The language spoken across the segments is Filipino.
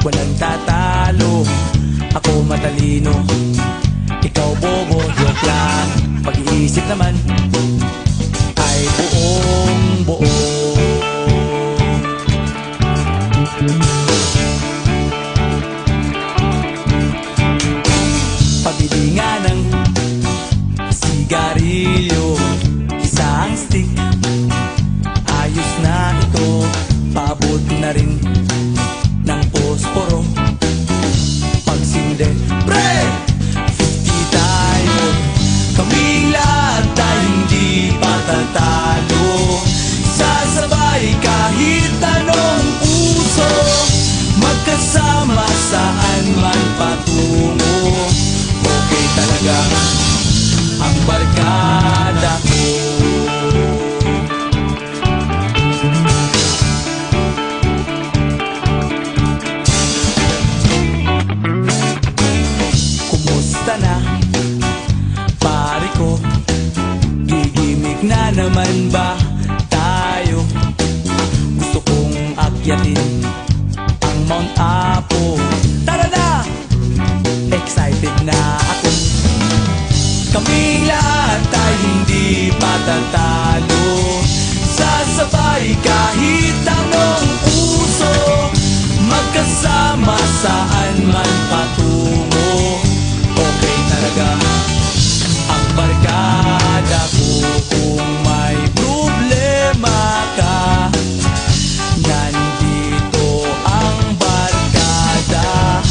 Walang tatalo, ako matalino, ikaw bobo, joke lang. Pag-iisip naman ay buong buo. Pabili nga ng sigarilyo, isang stick, ayos na ito. Paabot na rin ng posporo. Pagsinde, pre! 50 tayo, kaming lahat ay hindi patatalo. Sasabay kahit anong uso, magkasama saan man patungo. Okay talaga ang barkada ko. Na pare ko, gigimik na naman ba tayo? Gusto kong akyatin ang Mount Apo. Tara na! Excited na ako. Kaming lahat ay hindi patatalo. Sasabay kahit anong uso, magkasama saan man patungo. Okay talaga ang barkada ko. Kung may problema ka, nandito ang barkada.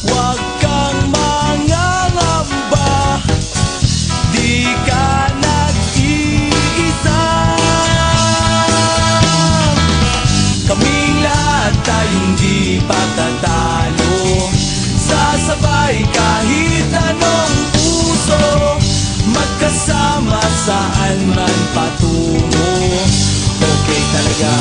Huwag kang mangangamba, di ka nag-iisa. Kaming lahat ay hindi patatalo. Sasabay kahit anong uso, magkasama saan man patungo. Okay talaga